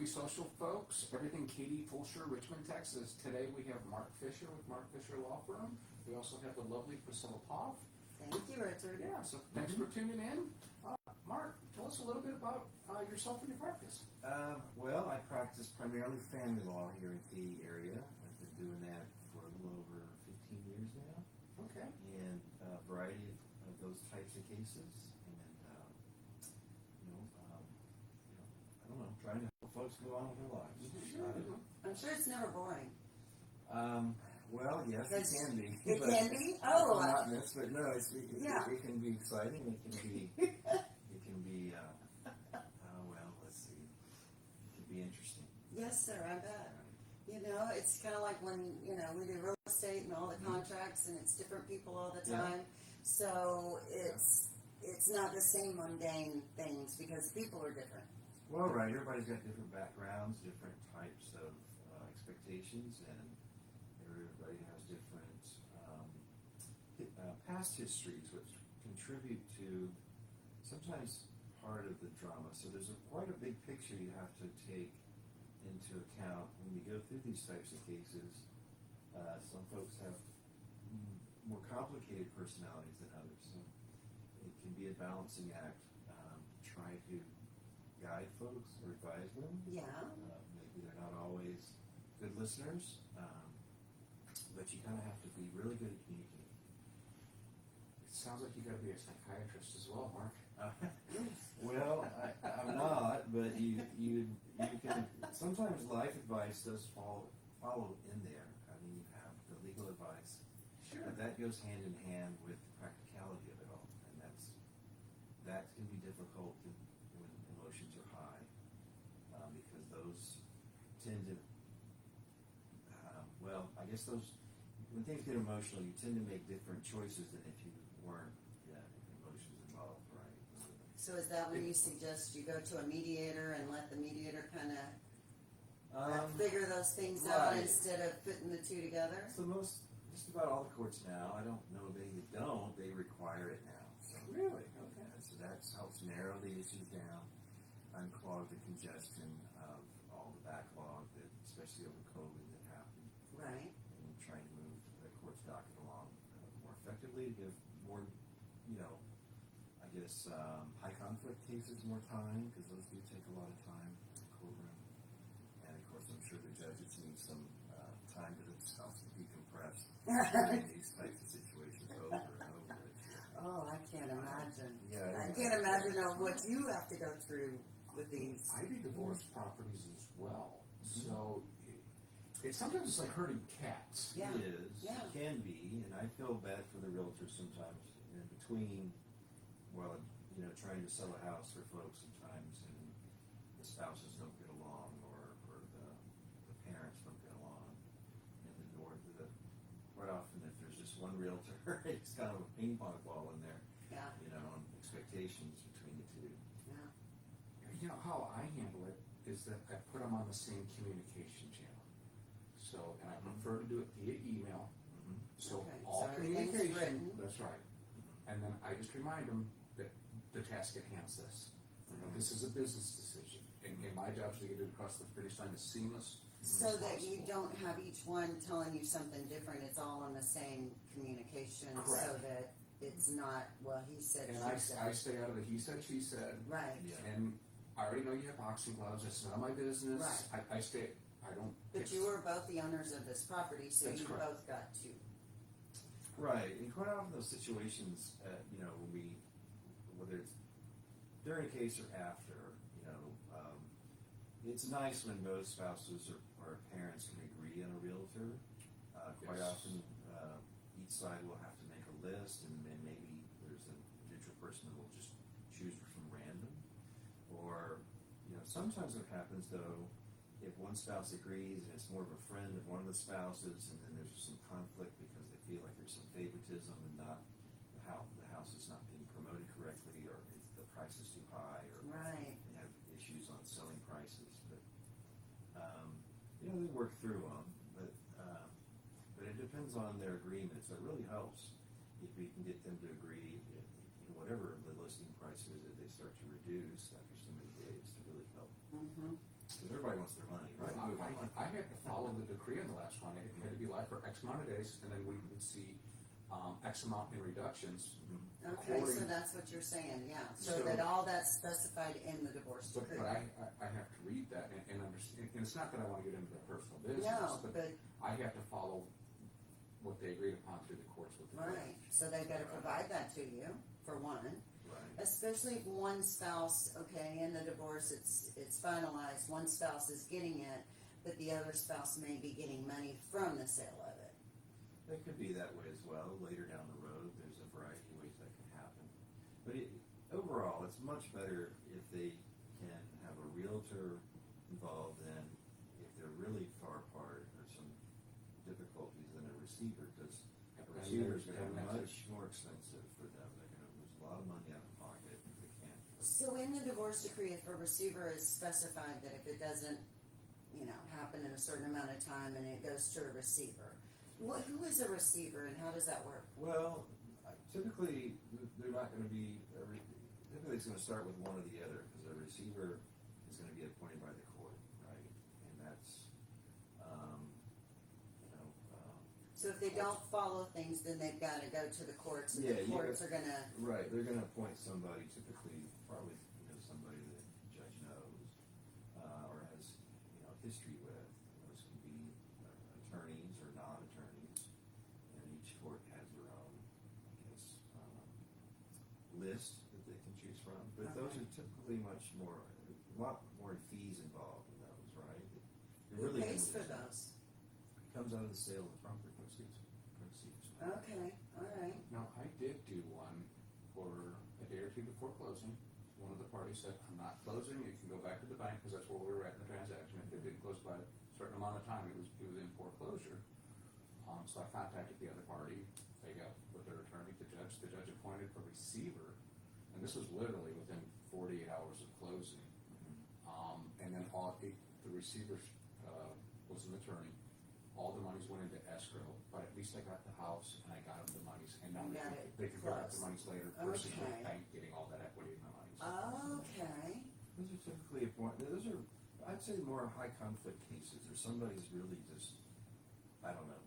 We Social folks, everything Katy, Fulshear, Richmond, Texas. Today we have Mark Fischer with Mark Fischer Law Firm. We also have the lovely Priscilla Pfaff. Thank you, Richard. Yeah, so thanks for tuning in. Mark, tell us a little bit about yourself and your practice. Well, I practice primarily family law here in the Katy area. I've been doing that for a little over 15 years now. Okay. And a variety of those types of cases. And, I don't know, trying to help folks go on with their lives. I'm sure it's never boring. Well, yes, it can be. It can be? Oh. Monotonous, but no, it can be exciting. It can be, let's see. It can be interesting. Yes, sir, I bet. You know, it's kind of like when, we do real estate and all the contracts and it's different people all the time. Yeah. So it's not the same mundane things because people are different. Well, right. Everybody's got different backgrounds, different types of expectations, and everybody has different past histories, which contribute to sometimes part of the drama. So there's quite a big picture you have to take into account when you go through these types of cases. Some folks have more complicated personalities than others, so it can be a balancing act. Try to guide folks or advise them. Yeah. Maybe they're not always good listeners, but you kind of have to be really good at communicating. It sounds like you got to be a psychiatrist as well, Mark. Well, I'm not, but you can. Sometimes life advice does follow in there. I mean, you have the legal advice, sure, but that goes hand in hand with the practicality of it all, and that can be difficult when emotions are high, because those tend to. I guess when things get emotional, you tend to make different choices than if you weren't emotions involved, right? So is that when you suggest you go to a mediator and let the mediator kind of figure those things out instead of putting the two together? So just about all the courts now, I don't know they require it now. So, really? Okay. So that helps narrow the issues down, unclog the congestion of all the backlog that, especially over COVID, that happened. Right. And trying to move the court's docket along more effectively, give more, high conflict cases more time, because those do take a lot of time in the courtroom. And of course, I'm sure the judges need some time to themselves to decompress in these types of situations over and over. Oh, I can't imagine. Yeah, I can't imagine what you have to go through with these. I do divorce properties as well, so sometimes it's like herding cats. Yeah. It is. Yeah. It can be, and I feel bad for the realtors sometimes in between. Trying to sell a house for folks sometimes, and the spouses don't get along, or the parents don't get along, and quite often if there's just one realtor, it's kind of a ping pong ball in there. Yeah. And expectations between the two. Yeah. How I handle it is that I put them on the same communication channel. So, and I prefer to do it via email. Mm-hmm. So Okay. all So everything's communication. written. That's right. And then I just remind them that the task at hand is this. This is a business decision, and my job is to get it across the finish line as seamless. So that you don't have each one telling you something different. It's all on the same communication. Correct. So that it's not, well, he said, And she said. I stay out of the he said, she said. Right. Yeah. And I already know you have boxing gloves. It's none of my business. Right. I don't. But you were both the owners of this property, so That's you correct. both got to. Right, and quite often those situations, whether it's during a case or after, it's nice when both spouses or parents can agree on a realtor. Quite Yes. often, each side will have to make a list, and then maybe there's a neutral person that will just choose from random. Or, sometimes what happens though, if one spouse agrees and it's more of a friend of one of the spouses, and then there's some conflict because they feel like there's some favoritism and not the house is not being promoted correctly, or the price is too high, or Right. they have issues on selling prices. But they work through them. But it depends on their agreement. So it really helps if we can get them to agree. Whatever the listing price is, that they start to reduce after so many days to really help. Mm-hmm. Because everybody wants their money, right? I had to follow the decree on the last one, it had to be live for X amount of days, and then we would see, X amount in reductions. Okay, so according- that's what you're saying, yeah, so So- that all that's specified in the divorce But, decree. I have to read that and understand, and it's not that I wanna get into their personal business, No, but but, I have to follow what they agreed upon through the courts with the judge. right, so they've gotta provide that to you, for one. Right. Especially if one spouse, okay, in the divorce, it's finalized, one spouse is getting it, but the other spouse may be getting money from the sale of it. It could be that way as well, later down the road, there's a variety of ways that can happen. But overall, it's much better if they can have a realtor involved than if they're really far apart or some difficulties than a receiver, because a receiver is gonna be much more expensive for them, they're gonna lose a lot of money out of pocket if they can't. So in the divorce decree, if a receiver is specified that if it doesn't, happen in a certain amount of time and it goes to a receiver, who is a receiver and how does that work? Well, typically, they're not gonna be, typically it's gonna start with one or the other, because a receiver is gonna be appointed by the court, right? And that's, So if they don't follow things, then they've gotta go to the courts, and Yeah, the you courts are gonna, right, they're gonna appoint somebody, typically, probably, somebody that the judge knows, or has, history with. Those can be attorneys or non-attorneys, and each court has their own, list that they can choose from. But those are typically much more, a lot more fees involved in those, right? who pays for those? Comes out of the sale of the property proceeds. Okay, alright, Now, I did do one for a day or two before closing. One of the parties said, I'm not closing, you can go back to the bank, because that's where we were at in the transaction. If it didn't close by a certain amount of time, it was in foreclosure. So I contacted the other party, they got with their attorney, the judge appointed a receiver, and this was literally within 48 hours of closing. And then the receiver, was an attorney. All the monies went into escrow, but at least I got the house and I got them the monies, and now You got it they can pick up the closed. monies later versus the Okay. bank getting all that equity in the monies. okay, Those are typically those are, I'd say, more high conflict cases, or somebody's really just, I don't know,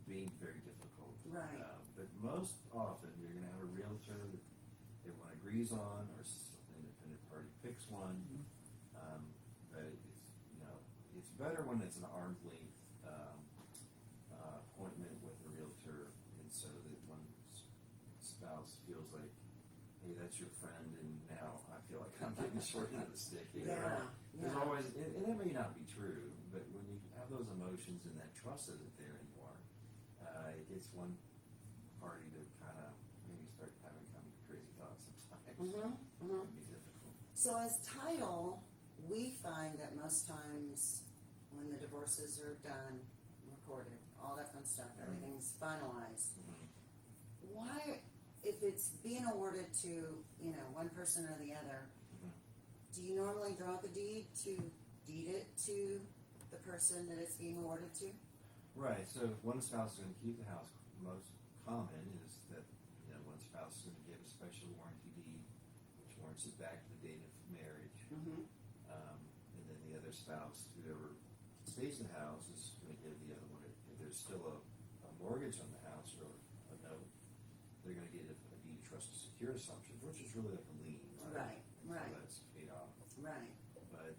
being very difficult. Right. But most often, you're gonna have a realtor that everyone agrees on, or an independent party picks one. But it's better when it's an arm's length, appointment with a realtor, and so that one spouse feels like, hey, that's your friend, and now I feel like I'm getting short end of the stick here. yeah, There's yeah. always, and that may not be true, but when you have those emotions and that trust isn't there anymore, it gets one party to kind of maybe start having kind of crazy thoughts sometimes. Mhm, mhm. It can be difficult. So as title, we find that most times when the divorces are done, recorded, all that fun stuff, everything's finalized. Why, if it's being awarded to, one person or the other, do you normally draw the deed to deed it to the person that it's being awarded to? Right, so if one spouse is gonna keep the house, most common is that, one spouse is gonna give a special warranty deed, which warrants it back to the date of marriage. Mm-hmm. And then the other spouse, whoever stays in the house, is gonna give the other one, if there's still a mortgage on the house or a note, they're gonna get a deed of trust to secure assumption, which is really like a lien, right? Right. So that's paid off, Right. but,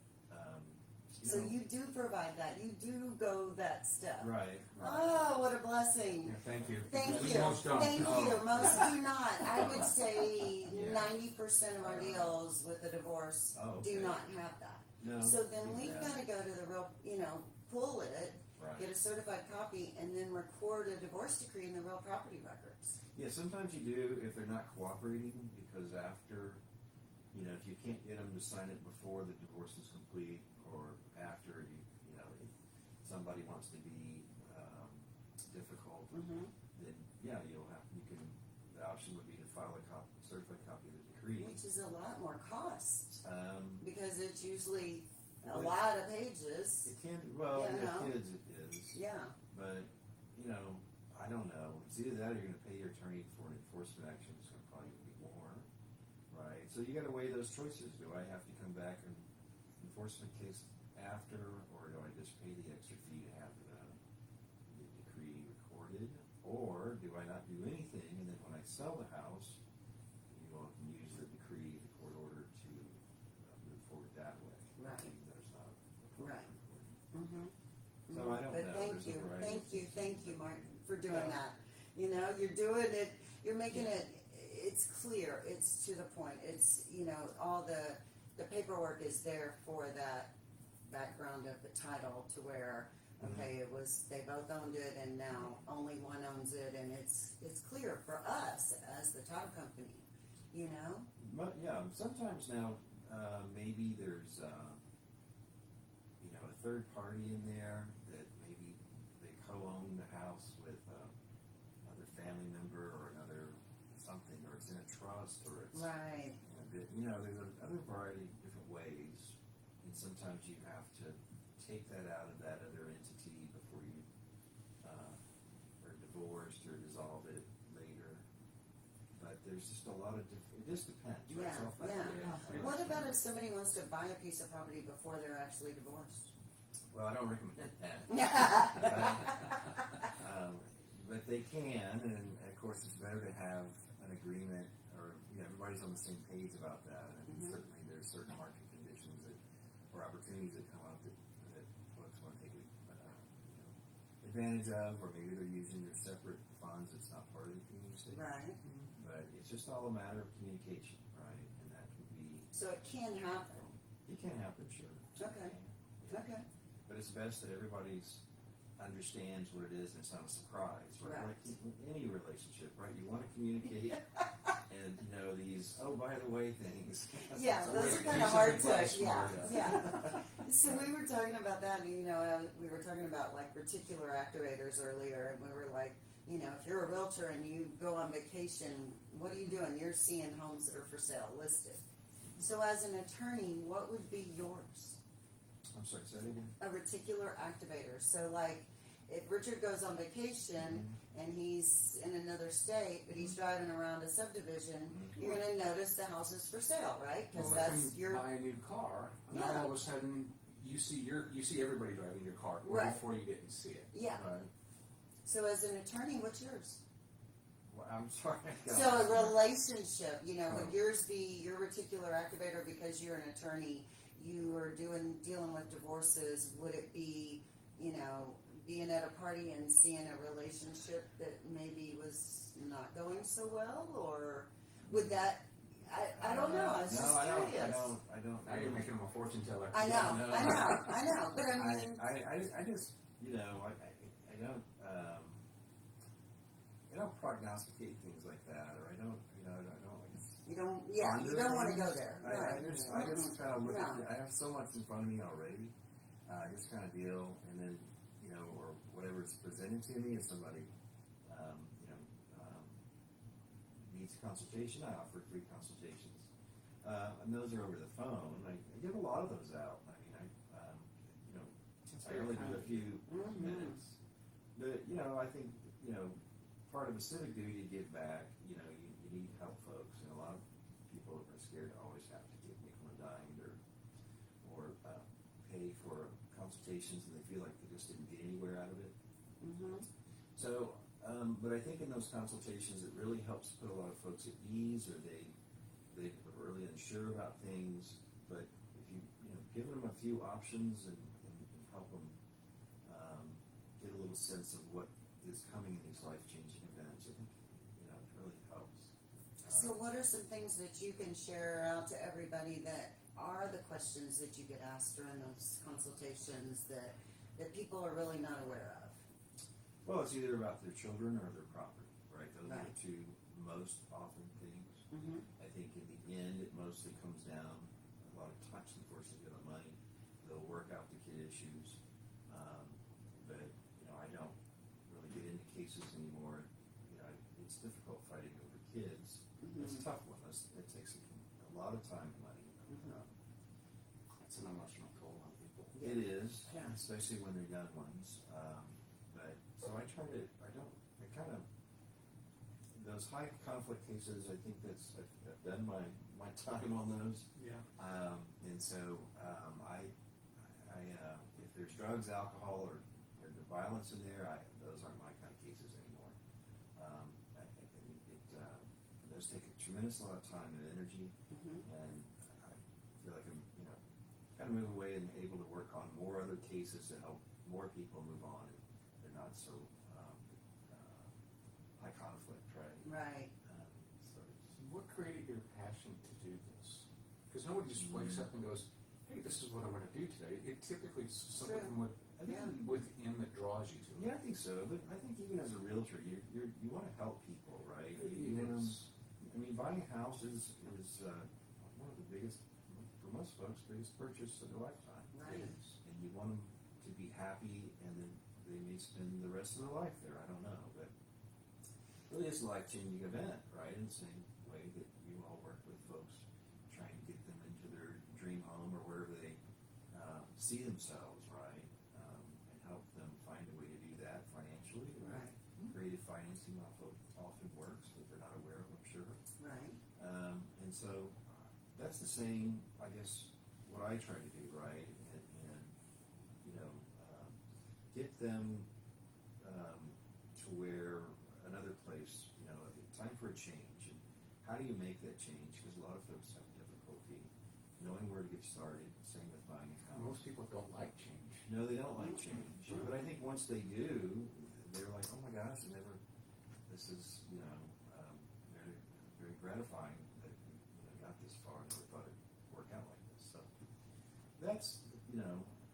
So you do provide that, you do go that step. Right. Oh, what a blessing. Yeah, thank you. Thank Because you, most don't. thank Oh. you, most do not, I would say Yeah. 90% of our deals with a divorce Oh, do okay. not have that. No. So then we've Yeah. gotta go to the real, pull it, Right. get a certified copy, and then record a divorce decree in the real property records. Yeah, sometimes you do if they're not cooperating, because after, if you can't get them to sign it before the divorce is complete, or after if somebody wants to be difficult, Mm-hmm. then yeah, the option would be to file a certified copy of the decree. Which is a lot more cost, Um, because it's usually a But- lot of pages. it can, well, Yeah, with no. kids it is. Yeah, But, I don't know, it's either that or you're gonna pay your attorney for an enforcement action, it's gonna probably be more, right? So you gotta weigh those choices, do I have to come back and enforcement case after, or do I just pay the extra fee to have the decree recorded? Or do I not do anything, and then when I sell the house, you all can use the decree, the court order to move forward that way? Right. Even though there's not a Right. recording. Mm-hmm. So I don't But know. thank There's a you, variety of thank you, Martin, for doing Yeah. that. You know, you're doing it, you're making it, it's clear, it's to the point, it's, you know, all the paperwork is there for that background of the title to where, okay, it was, they both owned it and now only one owns it, and it's clear for us as the title company, you know? But yeah, sometimes now, maybe there's, you know, a third party in there that maybe they co-own the house with another family member or another something, or it's in a trust, or it's, Right, you know, there's another variety of different ways, and sometimes you have to take that out of that other entity before you are divorced or dissolve it later. But there's just a lot of it just depends. Right? yeah, It's all factored in. What about if somebody wants to buy a piece of property before they're actually divorced? Well, I don't recommend that. But they can, and of course it's better to have an agreement, or you know, everybody's on the same page about that. And certainly there's certain market conditions or opportunities that come up that folks want to take advantage of, or maybe they're using their separate funds that's not part of the community. Right. But it's just all a matter of communication, right? And that can be, So it can happen. it can happen, sure. Okay. Yeah. Okay. But it's best that everybody's understands what it is and it's not a surprise, right? Right. Like in any relationship, right? You want to communicate and you know these, oh, by the way, things. Yeah, So those are we- kind we of hard should to, play smart, yeah. So we were talking about that, and, you know, we were talking about like reticular activators earlier, and we were like, you know, if you're a realtor and you go on vacation, what are you doing? You're seeing homes that are for sale listed. So as an attorney, what would be yours? I'm sorry, say that again? A reticular activator. So like, if Richard goes on vacation and he's in another state, but he's driving around a subdivision, you're gonna notice the house is for sale, right? Because Well, that's if you your, buy a new car, now Yeah. all of a sudden you see everybody driving your car, Right. before you didn't see it. yeah. Right. So as an attorney, what's yours? Well, I'm sorry. So a relationship, you know, would Oh. yours be your reticular activator because you're an attorney, you are dealing with divorces? Would it be, you know, being at a party and seeing a relationship that maybe was not going so well, or would that? I don't know. I was just curious. I don't. Now you're making them a fortune teller. I know. But I mean, I just, you know, I don't, I don't prognosticate things like that, or I don't, you know, I don't. you don't. Yeah, you don't want to go there. I Right. just kind of look at No. it. I have so much in front of me already. I just kind of deal, and then, you know, or whatever is presented to me, if somebody, you know, needs a consultation, I offer free consultations. And those are over the phone. I give a lot of those out. I mean, you know, I only do a few minutes. But, you know, I think, you know, part of a civic duty to give back, you know, you need to help folks. And a lot of people are scared to always have to give nickel and dime or pay for consultations, and they feel like they just didn't get anywhere out of it. So, but I think in those consultations, it really helps put a lot of folks at ease, or they are really unsure about things. But if you know, give them a few options and help them get a little sense of what is coming in these life-changing events, I think, you know, it really helps. So what are some things that you can share out to everybody that are the questions that you get asked during those consultations that people are really not aware of? Well, it's either about their children or their property, right? Those are Right. the two most often things. Mm-hmm. I think in the end, it mostly comes down a lot of times, unfortunately, to the money. They'll work out the kid issues, but you know, I don't really get into cases anymore. You know, it's difficult fighting over kids. It's a tough one. It takes a lot of time and money. It's an emotional toll on people. It is, Yeah. especially when they're young ones. But so I kind of those high conflict cases. I think I've done my my time on those. Yeah. And so, if there's drugs, alcohol, or the violence in there, those aren't my kind of cases anymore. Those take a tremendous amount of time and energy, and I feel like I'm, kind of move away and able to work on more other cases to help more people move on. They're not so high conflict, right? Right. So What created your passion to do this? Because nobody just wakes up and goes, hey, this is what I'm going to do today. It typically is something within that draws you to it. yeah, I think so. But I think even as a realtor, you want to help people, right? I mean, buying a house is one of the biggest, for most folks, biggest purchase of their lifetime. Right. And you want them to be happy, and then they may spend the rest of their life there. I don't know, but it really is a life-changing event, right? In the same way that you all work with folks, trying to get them into their dream home or wherever they see themselves, right? And help them find a way to do that financially. Right. Creative financing often works, but they're not aware of, I'm sure. Right. And so that's the same, I guess, what I try to do, right? And get them to where another place, time for a change. And how do you make that change? Because a lot of folks have difficulty knowing where to get started. Same with buying a house. Most people don't like change. No, they don't like change. But I think once they do, they're like, oh my gosh, this is, very, very gratifying that we got this far and never thought it'd work out like this. So that's,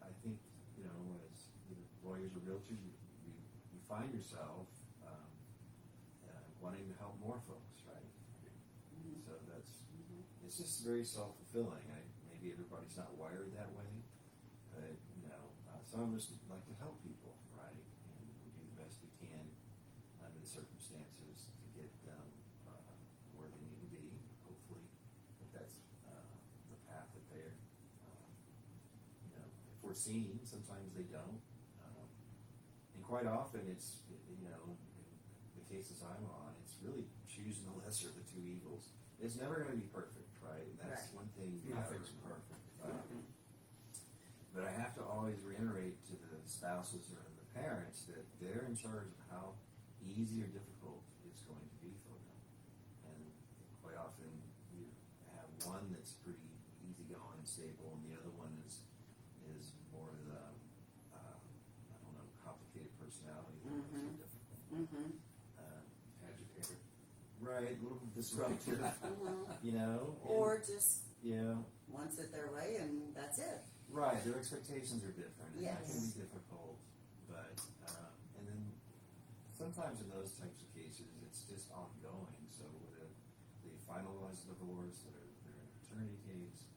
I think, as lawyers or realtors, you find yourself wanting to help more folks, right? So it's just very self-fulfilling. Maybe everybody's not wired that way, but, some of us like to help people, right? And we do the best we can under the circumstances to get them where they need to be. Hopefully, if that's the path that they're, foreseen. Sometimes they don't. And quite often it's, in the cases I'm on, it's really choosing the lesser of the two evils. It's never going to be perfect, right? That's one thing. Nothing's perfect. But I have to always reiterate to the spouses or the parents that they're in charge of how easy or difficult it's going to be for them. And quite often you have one that's pretty easygoing and stable, and the other one is more of the complicated personality that makes it difficult. Agitated. Right, a little disruptive, Or just yeah. wants it their way and that's it. Right, their expectations are different, and that can be Yes. difficult, but, and then sometimes in those types of cases, it's just ongoing, so whether they finalize the divorce, or they're in a paternity case,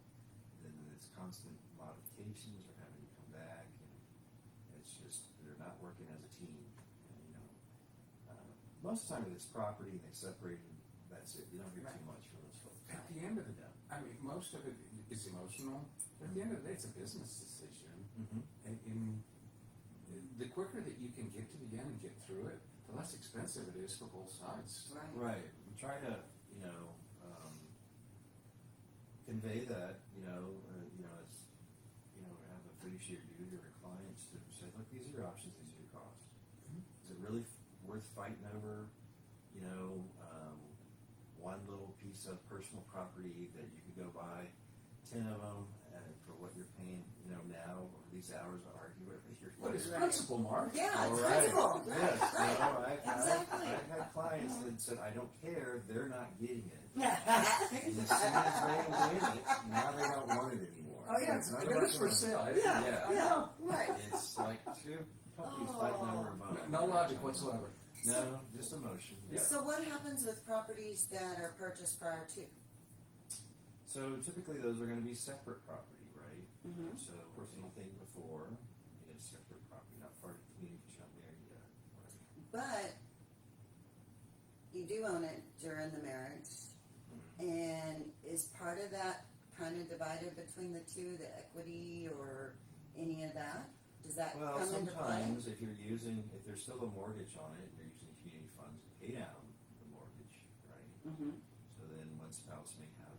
then it's constant modifications or having to come back, and it's just, they're not working as a team, and, most of the time if it's property and they separate, that's it, you don't hear too much from those folks. At the end of the day, most of it is emotional. But at the end of the day, it's a business decision. And the quicker that you can get to the end and get through it, the less expensive it is for both sides. Right. We try to, convey that, have a fiduciary duty to our clients to say, look, these are your options, these are your costs. Is it really worth fighting over, one little piece of personal property that you could go buy 10 of them for what you're paying, now, or these hours to argue with your What is principle, Mark? Yeah, All it's right. principle. Yes, Right. I've had clients that said, I don't care, they're not getting it. And as soon as they win it, now they don't want it anymore. Oh, yeah, It's not It about is for the- sale. Yeah, right. It's like two puppies fighting over a bone. No logic whatsoever. No, just emotion. Yeah. So what happens with properties that are purchased prior to? So typically those are going to be separate property, right? Mhm. So anything before is separate property, not part of the community shall marry yet. But you do own it during the marriage, and is part of that kind of divided between the two, the equity or any of that? Does that Well, come into play? sometimes if there's still a mortgage on it, you're using community funds to pay down the mortgage, right? Mm-hmm. So then one spouse may have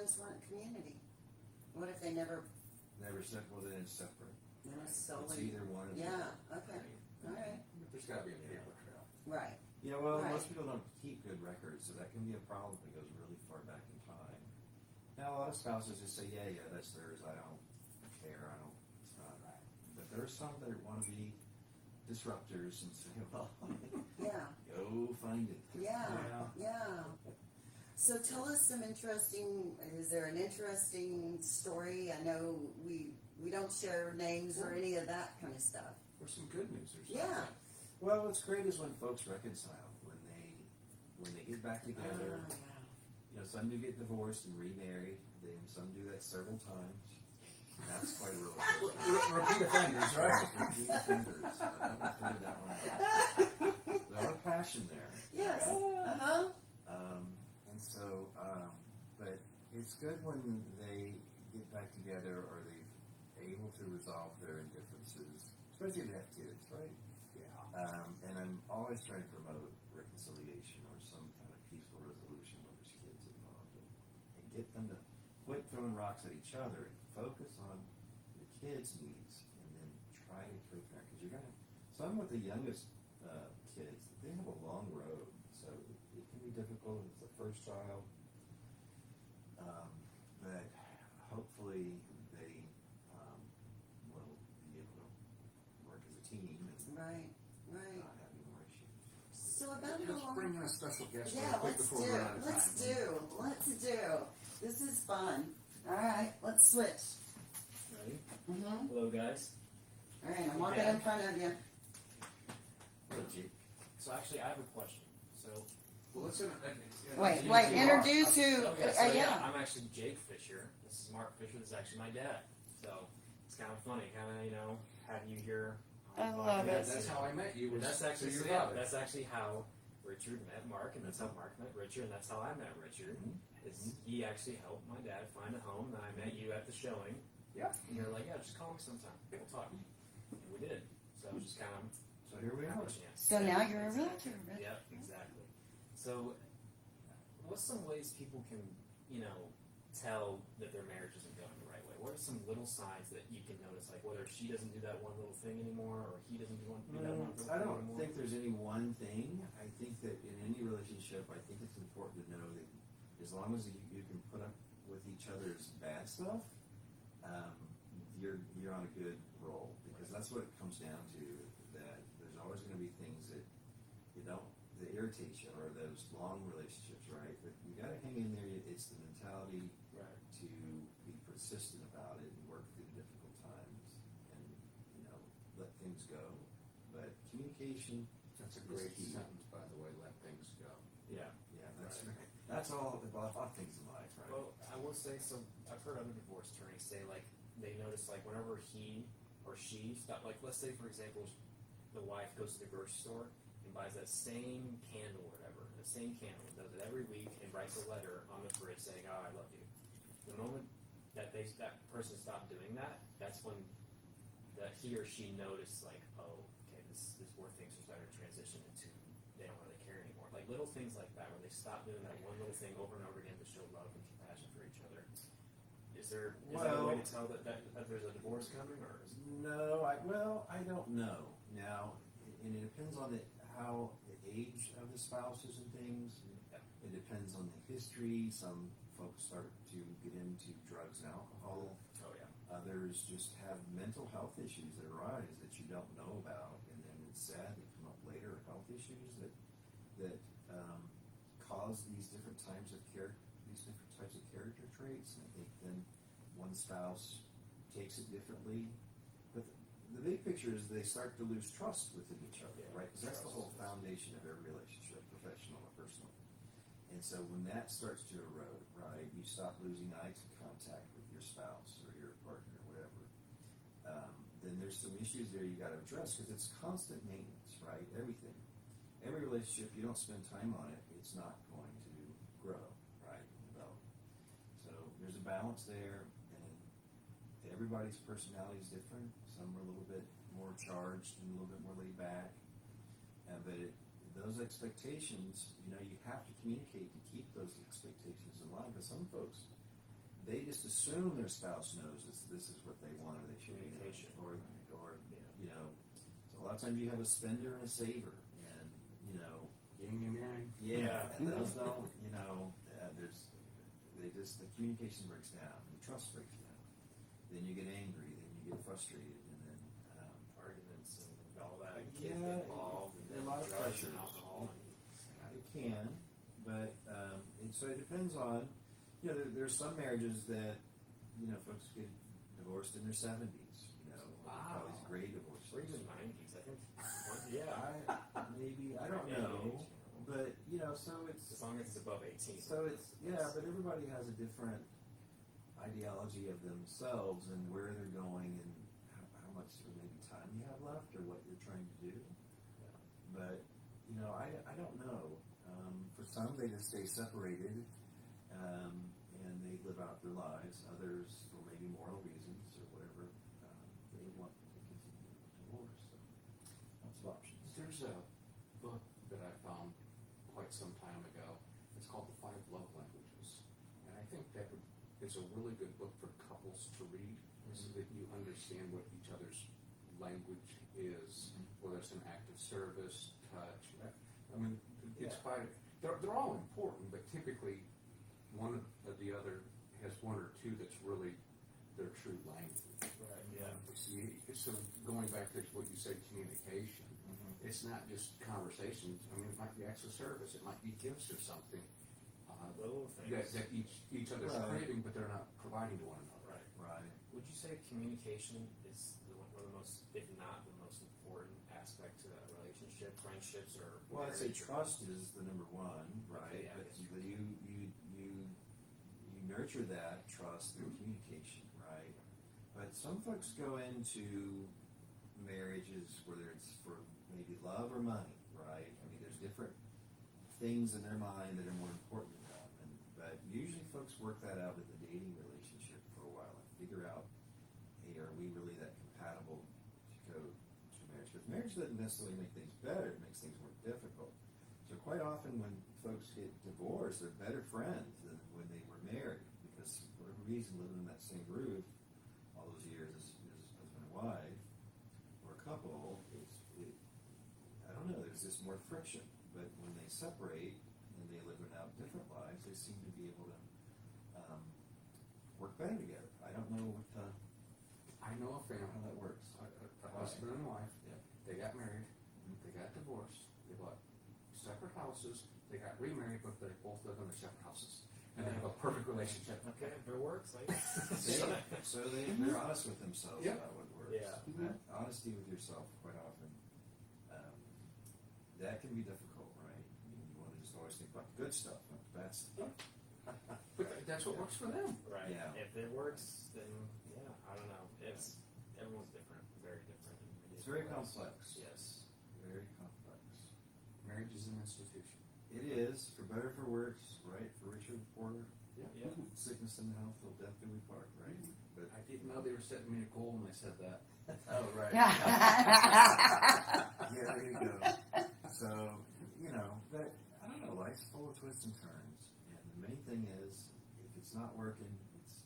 ones weren't community? What if they never, Never said, well, then it's separate. then it's It's solely, either one or the yeah, other. okay, alright, But there's gotta be a paper trail. right, Yeah, well, Right. most people don't keep good records, so that can be a problem if it goes really far back in time. Now, a lot of spouses just say, yeah, that's theirs, I don't care, it's not right. But there are some that want to be disruptors and say, well, yeah, go find it. yeah, Yeah. yeah. So tell us some is there an interesting story? I know we don't share names or any of that kind of stuff. Or some good news or something. Yeah. Well, what's great is when folks reconcile, when they get back together. You know, some do get divorced and remarried, then some do that several times. That's quite a real Repeat offenders, right? Repeat offenders. I haven't figured that one out. There's a lot of passion there. Yes. Uh-huh. And so, but it's good when they get back together or they're able to resolve their indifferences, especially if they have kids, right? Yeah. And I'm always trying to promote reconciliation or some kind of peaceful resolution when there's kids involved, and get them to quit throwing rocks at each other and focus on the kids' needs, and then try to co-parent. Because you're gonna, some with the youngest kids, they have a long road, so it can be difficult with the first child. But hopefully they will be able to work as a team and Right. not having more issues. So about how Let's long? bring in a special guest real Yeah, quick before we run out of time. let's do. This is fun. All right, let's switch. Ready? Mm-hmm. Hello, guys. All right, I'm walking in front of you. Legit. So actually, I have a question. So, Well, let's Wait, introduce who? Yeah. I'm actually Jake Fischer. This is Mark Fischer. This is actually my dad. So it's kind of funny, having you here. I on the love podcast, it. That's how I met you. And that's actually your yeah, father. that's actually how Richard met Mark, and that's how Mark met Richard, and that's how I met Richard. Is he actually helped my dad find a home, and I met you at the showing. Yeah. And you're like, yeah, just call me sometime. We'll talk. And we did. So it was just kind of So here we are. So now you're a realtor, right? Yeah, exactly. So, what's some ways people can, tell that their marriage isn't going the right way? What are some little signs that you can notice, like whether she doesn't do that one little thing anymore, or he doesn't do that one little I thing don't anymore? think there's any one thing. I think that in any relationship, I think it's important to know that as long as you can put up with each other's bad stuff, you're on a good roll, because that's what it comes down to. That there's always going to be things that that irritate you, or those long relationships, right? But you got to hang in there. It's the mentality Right. to be persistent about it and work through the difficult times, and let things go. But communication. That's a is great key. sentence, by the way. Let things go. Yeah. Yeah, that's Right. right. That's all. A lot of things in life, right? Well, I will say, so I've heard other divorce attorneys say, like, they notice, like, whenever he or she stop, like, let's say, for example, the wife goes to the grocery store and buys that same candle or whatever, the same candle, does it every week, and writes a letter on the fridge saying, "Oh, I love you." The moment that that person stopped doing that, that's when he or she noticed, like, oh, okay, this is where things are starting to transition into they don't really care anymore. Like little things like that, where they stop doing that one little thing over and over again to show love and compassion for each other. Is there a way to tell that there's a divorce coming, or is No, I don't know. Now, and it depends on the age of the spouses and things. It depends on the history. Some folks start to get into drugs and alcohol. oh yeah, Others just have mental health issues that arise that you don't know about, and then it's sad they come up later. Health issues that cause these different types of character traits. And I think then one spouse takes it differently. But the big picture is they start to lose trust within each other, Yeah, right? Because that's the whole trust. foundation of every relationship, professional or personal. And so when that starts to erode, right, you stop losing eye contact with your spouse or your partner or whatever. Then there's some issues there you got to address, because it's constant maintenance, right? Everything, every relationship, you don't spend time on it, it's not going to grow, right? And develop. So there's a balance there, and everybody's personality is different. Some are a little bit more charged and a little bit more laid back. But those expectations, you have to communicate to keep those expectations in line. Because some folks they just assume their spouse knows this is what they want, or they should be doing, Communication. or Yeah. you know, so a lot of times you have a spender and a saver, and you know, Yin and yang. yeah, and those don't, you know, the communication breaks down, the trust breaks down. Then you get angry, then you get frustrated, and then Arguments and all that. Yeah, Kids get involved, and a lot of drugs pressure. and alcohol. it can, but and so it depends on, you know, there's some marriages that, you know, folks get divorced in their 70s, you know, Wow. these great divorces. Or even 90s, I think. Yeah. I don't know, but you know, so As it's long as it's above 18. yeah, but everybody has a different ideology of themselves and where they're going and how much or maybe time you have left or what you're trying to do. But you know, I don't know. For some, they just stay separated and they live out their lives. Others, for maybe moral reasons or whatever, they want to continue with divorce. So lots of options. There's a book that I found quite some time ago. It's called The Five Love Languages. And I think that it's a really good book for couples to read so that you understand what each other's language is, whether it's an act of service, touch. I mean, it's quite, they're all important, but typically one of the other has one or two that's really their true language. Right, yeah. So going back to what you said, communication, it's not just conversations. I mean, it might be acts of service. It might be gifts or something Little things. that each other's Right. craving, but they're not providing to one another. Right. Right. Would you say communication is one of the most, if not the most important aspect to a relationship, friendships, or Well, I'd say marriage? trust is the number one, right? Yeah, I But guess. you nurture that trust through communication, right? But some folks go into marriages, whether it's for maybe love or money, right? I mean, there's different things in their mind that are more important to them, but usually folks work that out with the dating relationship for a while and figure out, hey, are we really that compatible to go to marriage? Because marriage doesn't necessarily make things better; it makes things more difficult. So quite often when folks get divorced, they're better friends than when they were married, because for whatever reason, living in that same roof all those years as husband and wife or a couple, I don't know, there's just more friction. But when they separate and they live out different lives, they seem to be able to work better together. I don't know I know a how family, that works. a husband and wife. Yeah. They got married. They got divorced. They bought separate houses. They got remarried, but they both live in their separate houses, and they have a perfect relationship. Okay, if it works, I guess. They're honest with themselves Yeah. about what works. Yeah. And that honesty with yourself quite often, that can be difficult, right? I mean, you want to just always think about the good stuff, not the bad stuff. But that's what works for them. Right. Yeah. If it works, then yeah, I don't know. It's everyone's different, very different. It's very complex. Yes. Very complex. Marriage is an institution. It is, for better, for worse, right? For richer, for poorer. Yeah. Sickness and health will death do we part, right? But I didn't know they were setting me a goal when they said that. oh, right. Yeah. Yeah, there you go. So, you know, but I don't know, life's full of twists and turns. And the main thing is, if it's not working, it's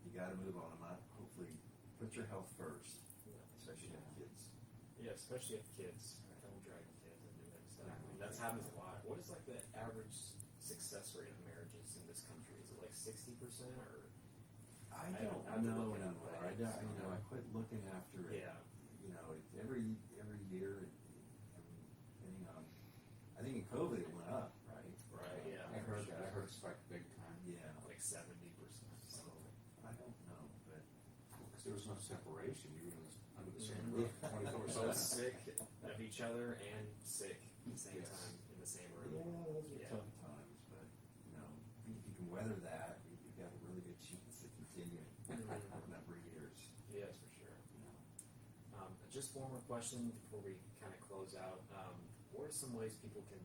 you got to move on. Hopefully, put your health first, especially if you have kids. Yeah, especially if kids. Don't drag kids into it and stuff. I mean, that's happens a lot. What is like the average success rate of marriages in this country? Is it like 60% or? I I don't have to know look it up, anymore. but I quit looking after it. Yeah. You know, every year, depending on. I think in COVID it went up, right? Right. Yeah. I heard that. I heard it spike big time. Yeah. Like 70%. So I don't know, but Because there was no separation. You were under the same Mhm. roof 24/7. So sick of each other and sick at the same Yes. time in the same yeah, room. those are Yeah. tough times. But you know, I think if you can weather that, you've got a really good chance to continue for a number of years. Yes, for sure. You know. Just one more question before we kind of close out. What are some ways people can?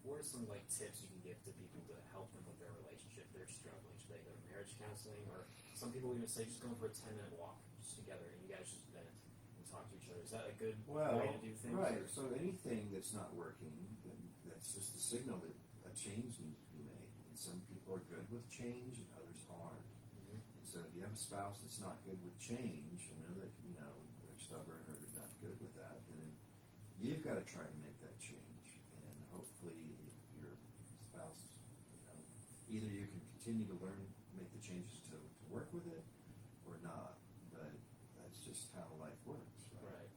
What are some like tips you can give to people to help them with their relationship? They're struggling. Should they go to marriage counseling, or some people even say just going for a 10-minute walk just together and you guys just vent and talk to each other? Is that a good Well, way to do things? right. or- So anything that's not working, that's just a signal that a change needs to be made. And some people are good with change and others aren't. Mhm. And so if you have a spouse that's not good with change, and know that, they're stubborn or they're not good with that, then you've got to try to make that change. And hopefully your spouse, either you can continue to learn, make the changes to work with it or not. But that's just how life works, right? Right.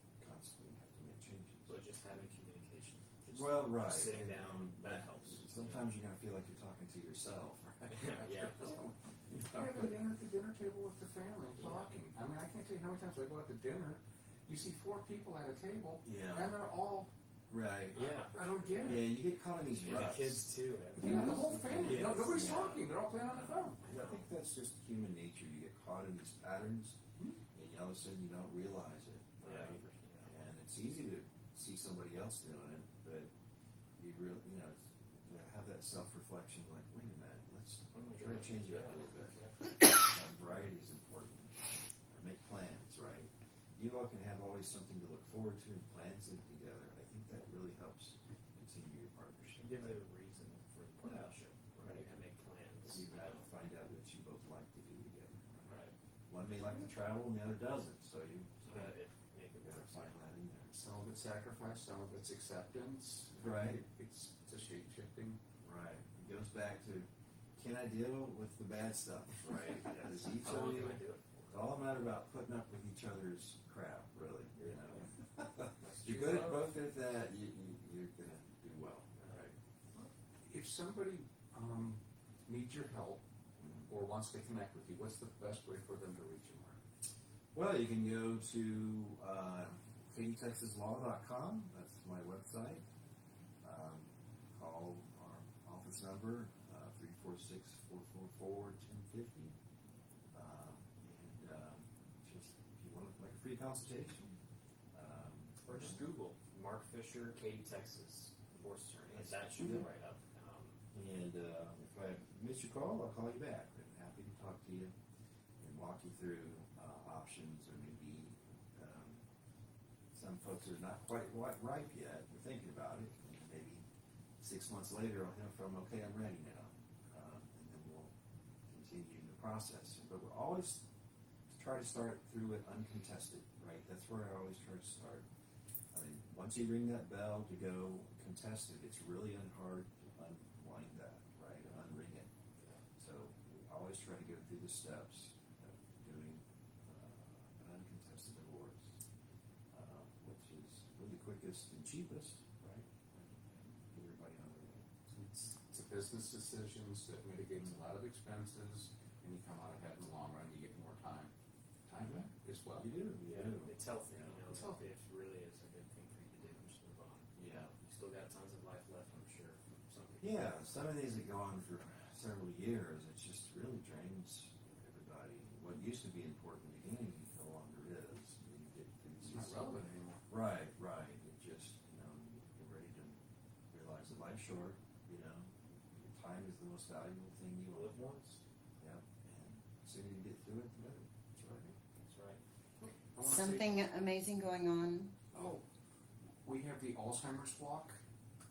It's constantly have to make changes. But just having communication. Just Well, right. Sitting down, that helps. Sometimes you're gonna feel like you're talking to yourself, right? Yeah. Having dinner at the dinner table with the family, talking. I mean, I can't tell you how many times I go out to dinner, you see 4 people at a table, Yeah. and they're all, Right. Yeah. I don't get Yeah, it. you get caught in these The ruts. kids too. Yeah, the whole family, Yes. nobody's Yeah. talking, they're all playing on the phone. I think that's just human nature. You get caught in these patterns, Hmm. and all of a sudden you don't realize it, Yeah. right? And it's easy to see somebody else doing it, but you really, to have that self-reflection, like, wait a minute, let's try to change it up a little bit. Variety is important. Make plans, right? You all can have always something to look forward to and plans it together. I think that really helps continue your partnership. Give it a reason for the partnership, right? And make plans. You have to find out what you both like to do together. Right. One may like to travel and the other doesn't, so you But it make a gotta difference. find that in there. Some of it's sacrifice, some of it's acceptance. Right. It's a shape shifting. Right. It goes back to, can I deal with the bad stuff, right? Does each How of long you, can I do it it's for? all a matter about putting up with each other's crap, really, That's You're true. good at both at that, you're gonna do well, right? If somebody needs your help or wants to connect with you, what's the best way for them to reach you, Mark? Well, you can go to katytexaslaw.com. That's my website. Call our office number 346-444-1050. Just if you want like a free consultation. Or just Google Mark Fischer, Katy, Texas, divorce attorney, and that should Yeah. go right up. And if I miss your call, I'll call you back. I'm happy to talk to you and walk you through options, or maybe some folks are not quite ripe yet. We're thinking about it. And maybe 6 months later, I'll hear from, okay, I'm ready now. And then we'll continue the process. But we're always try to start through it uncontested, right? That's where I always try to start. I mean, once you ring that bell to go contested, it's really hard to unwind that, right? Unring it. So we always try to go through the steps of doing an uncontested divorce, which is really quickest and cheapest, right? Get everybody on the way. It's a business decisions that mitigates a lot of expenses, and you come out ahead in the long run. You get more time back as well. You do, Yeah, it's healthy. It's healthy. It really is a good thing for you to do. Just move on. Yeah. You still got tons of life left, I'm sure. For some people. Yeah, some of these that go on for several years, it just really drains everybody. What used to be important in the beginning no longer is. You get through It's not these- relevant anymore. Right. It just, you're ready to realize that life's short, your time is the most valuable thing you You live own. once. Yep. And the sooner you get through it, the better. That's right. That's right. I wanna say- Something amazing going on. Oh, we have the Alzheimer's walk,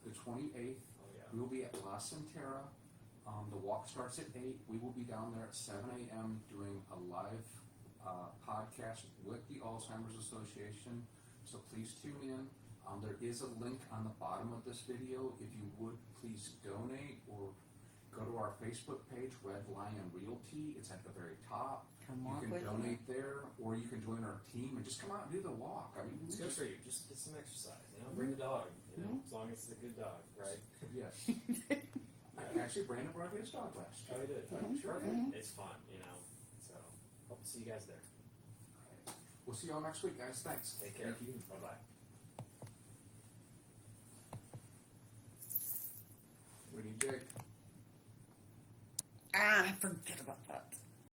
the 28th. Oh yeah. We will be at La Centera. The walk starts at 8. We will be down there at 7 a.m. doing a live podcast with the Alzheimer's Association. So please tune in. There is a link on the bottom of this video. If you would, please donate or go to our Facebook page, Red Lion Realty. It's at the very top. Come You walk can with me. donate there, or you can join our team and just come out and do the walk. I mean, It's good for you. Just get some exercise. Bring the dog. As long as it's a good dog, right? Yes. Actually, Brandon brought his dog last Oh, year. we did. Perfect. It's fun, So hope to see you guys there. We'll see y'all next week, guys. Thanks. Take care. Thank you. Bye bye. What do you, Jake? I forget about that.